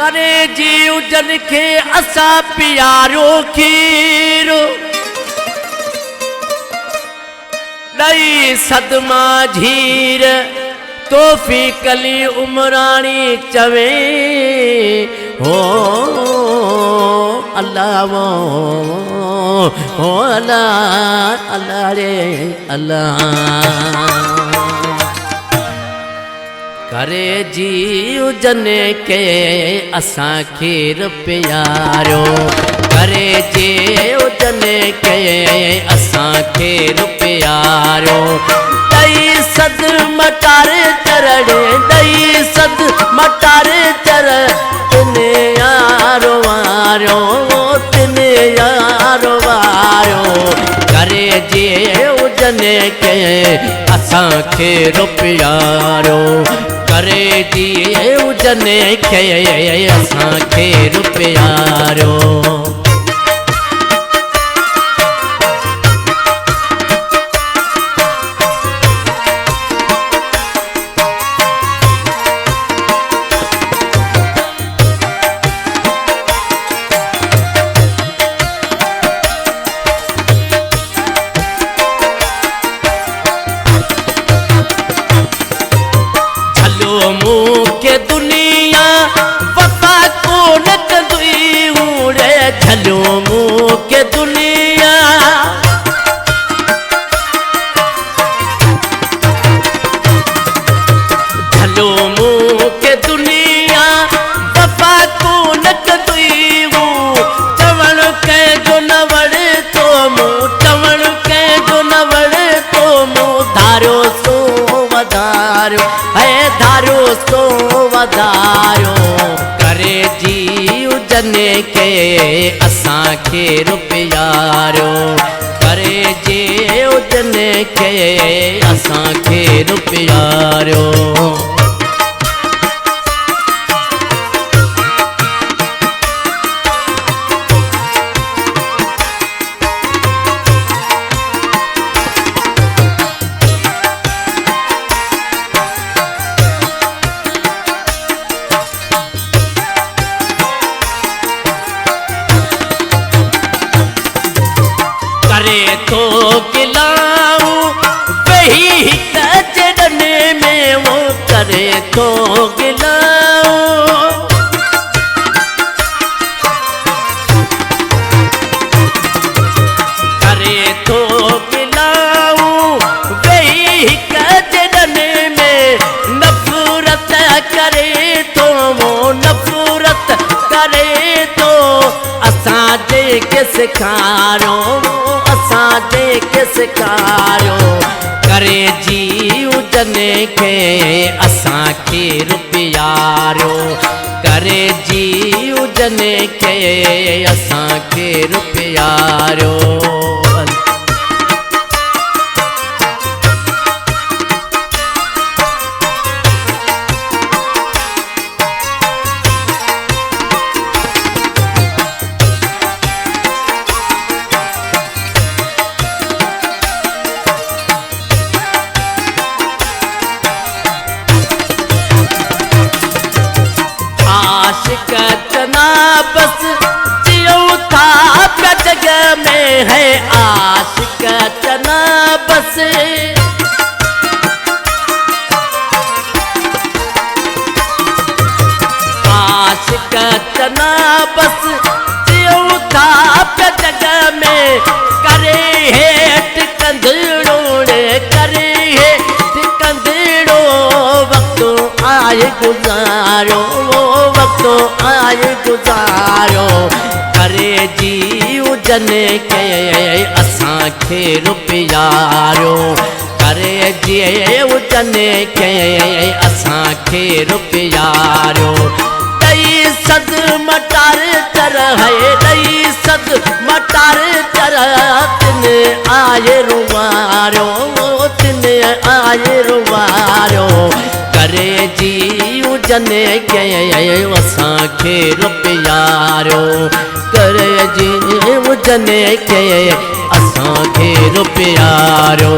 करे जीव जन के असा प्यारो खीर दई सदमा झीर तोहफी कली उमरानी चवे हो अल्लाह हो अल्लाह अल्लाह रे अल्लाह करे जीव जन के असा खीर प्यारो करे जीव जन के असा खीर प्यारो दई सद मटार चरड़े दई सद मटार चर तिने यारो वारो तिने यारो वारो करे जीव जन के असा खीर प्यारो करे जीव जन के असा खीर प्यारो के दुनिया वफा को न कदुई उड़े झलो मुँह के दुनिया झलो मुँह के दुनिया वफा को न कदुई चवण के जो नवड़ तो मुँह चवण के जो नवड़ तो मुँह धारो सो वधारो है धारो सो वधारो करे जीव जन के असा खीर प्यारो करे जीव जन के असा खीर प्यारो तो गिलाऊं वही कचरन में वो करे तो गिलाऊं करे तो गिलाऊं वही कचरन में नफरत करे तो वो नफरत करे तो असा जे के सिखारो साजे के सिकारो करे जीव जन के असा खीर प्यारो करे जीव जन के असा खीर प्यारो कतना बस जियो था जग में है आशिक कतना बस आशिक कतना बस जियो था जग में करे हेठ कंधड़ो करे हेठ कंधड़ो वक्त आए गुजारो तो आए गुजारो करे जीव जन के असा खीर प्यारो करे जीव जन के असा खीर प्यारो दई सद मटार चर है दई सद मटार चर तिन आए रुवारो तिन आए रुवारो करे जीव जन के असा खीर प्यारो करे जीव जन के असा खीर प्यारो।